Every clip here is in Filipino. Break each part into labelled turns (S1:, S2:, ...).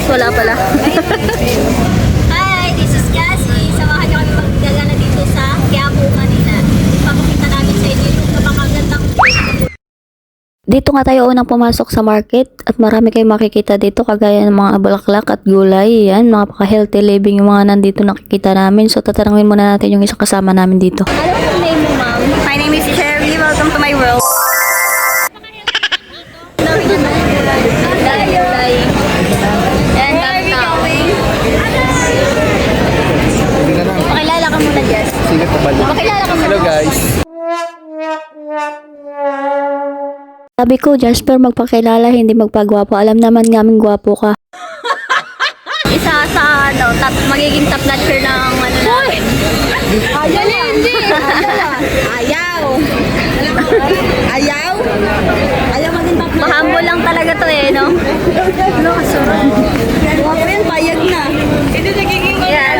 S1: British, wala pala.
S2: Hi, this is Cassie. Samahan niyo kami magdala dito sa Quiapo, Manila. Papakita namin sa inyo yung napakagandang
S1: Dito nga tayo unang pumasok sa market at marami kayong makikita dito kagaya ng mga bulaklak at gulay. Yan, mga paka-healthy living yung mga nandito nakikita namin. So tatanungin muna natin yung isang kasama namin dito.
S2: Ano po name mo, ma'am? My name is Sherry. Welcome to my world. Pakilala ka muna, Jess.
S3: Sige, pabalik.
S2: Pakilala ka muna.
S3: Hello guys.
S1: Sabi ko, Jasper, magpakilala, hindi magpagwapo. Alam naman namin gwapo ka.
S2: Isa sa magiging top notcher ng ano namin. Ayaw, hindi. Ayaw. Ayaw? Ayaw maging top notcher. Mahambol lang talaga to no? Ano kasurang? Guwapo yan, payag na. Hindi nagiging yan.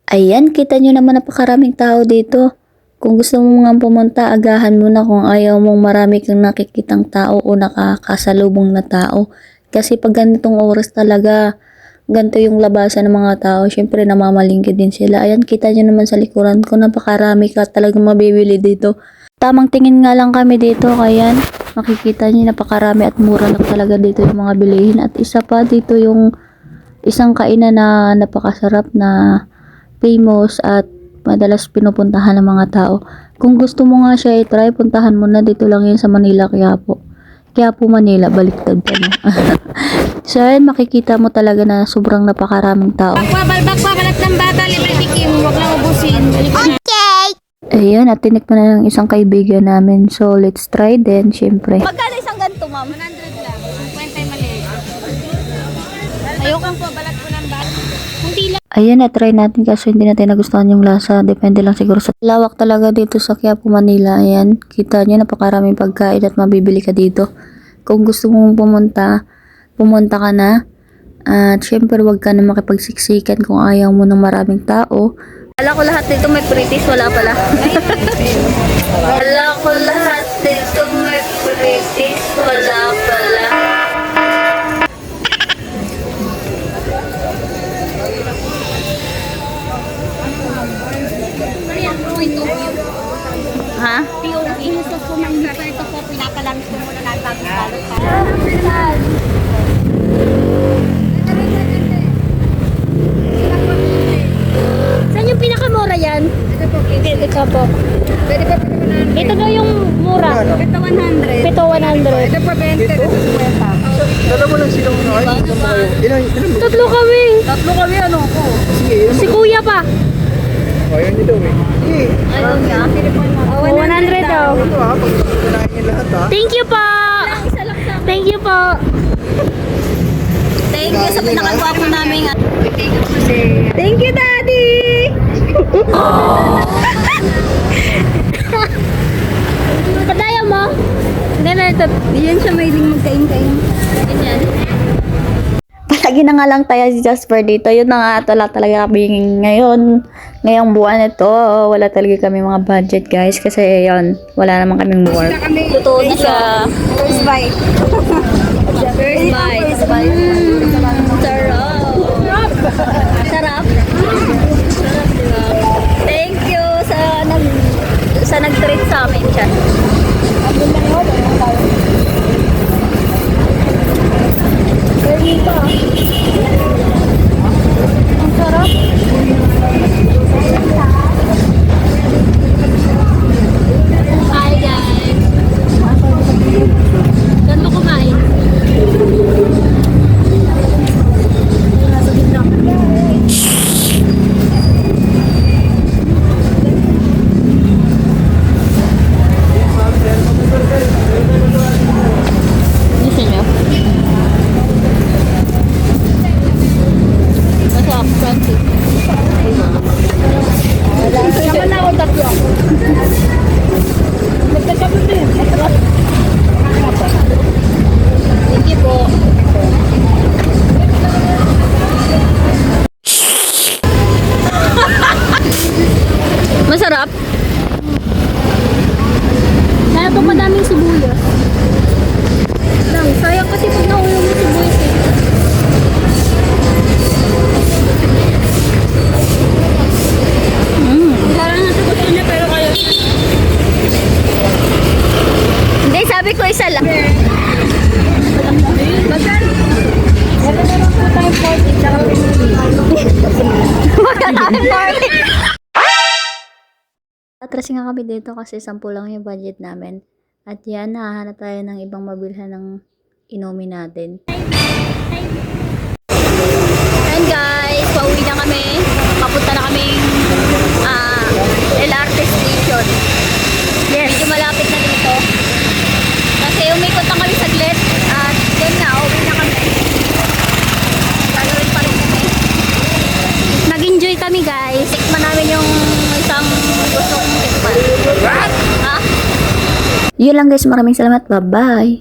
S1: Ayan, kita nyo naman napakaraming tao dito. Kung gusto mo nga pumunta, agahan mo na kung ayaw mong marami kang nakikitang tao o nakakasalubong na tao. Kasi pag ganitong oras talaga, ganito yung labasan ng mga tao. Syempre, namamalingki din sila. Ayan, kita nyo naman sa likuran ko, napakarami ka talagang mabibili dito. Tamang tingin nga lang kami dito, kaya makikita nyo napakarami at mura lang talaga dito yung mga bilihin. At isa pa dito yung isang kainan na napakasarap na famous at madalas pinupuntahan ng mga tao. Kung gusto mo nga siya i-try, puntahan mo na. Dito lang yun sa Manila, Quiapo. Quiapo, Manila, baliktad ka no? So ayun, makikita mo talaga na sobrang napakaraming tao.
S2: Balat ng bata, libre tikim, huwag lang ubusin. Okay!
S1: Ayun, at tinikman na ng isang kaibigan namin. So let's try din, syempre.
S2: Magkano isang ganito, ma'am? 100 lang. 50 maliit. Ayokang po, balat ko ng bata. Hindi lang.
S1: Ayan, na-try natin kasi hindi natin nagustuhan yung lasa. Depende lang siguro sa lawak talaga dito sa Quiapo, Manila. Ayan, kita nyo napakaraming pagkain at mabibili ka dito. Kung gusto mong pumunta ka na. At syempre, wag ka na makipagsiksikan kung ayaw mo ng maraming tao.
S2: Wala ko lahat dito may British, wala pala. Wala ko lahat dito may British, wala pala. Ha? POV. Ito po manghita. Ito po pinapalangis ko muna na bago-bago pa. Saan yung pinakamura yan? Ito po.
S4: Pwede pa 100.
S2: Ito daw yung mura.
S4: Ito 100.
S2: Ito 100.
S4: Ito pa 20. Ito 50.
S3: Dala mo lang silang ilan mo?
S1: Tatlo kami.
S4: Tatlo kami ano ko.
S3: Sige, ilan mo?
S1: Si kuya pa.
S3: Ayan nyo daw eh. Sige.
S2: Ano nga?
S1: 100 daw.
S3: Ito ha, pag kunahin nyo lahat ha.
S1: Thank you po.
S2: Isa lang sa
S1: Thank you po.
S2: Thank you sa pinakagwapo namin.
S4: Thank you, Daddy!
S2: Padaya mo?
S1: Hindi na ito.
S4: Yan siya may magkain-kain.
S2: Ganyan.
S1: Palagi na nga lang tayo si Jasper dito. Yun na nga, wala talaga kami ngayon. Ngayong buwan ito, wala talaga kami mga budget guys. Kasi yun, wala naman kaming work.
S2: Totoo na siya.
S4: First bite.
S2: First bite. Sarap. Sarap. Sarap, diba? Thank you sa nag-treat sa amin siya. Ang sarap. Hi guys. Saan mo kumain? isa lang.
S1: Atras nga kami dito kasi 10 lang yung budget namin. At yan, nahahanap tayo ng ibang mabilhan ng inumin natin.
S2: And guys, pauwi na kami. Papunta na kaming LRT station. Yes. Medyo malapit na dito. Kasi umikot na kami saglit. At yun na, uwi na kami. Gagawin pa rin kami. Nag-enjoy kami guys. Tikman namin yung isang gusto kong tikman. Ha?
S1: Yun lang guys, maraming salamat. Bye-bye!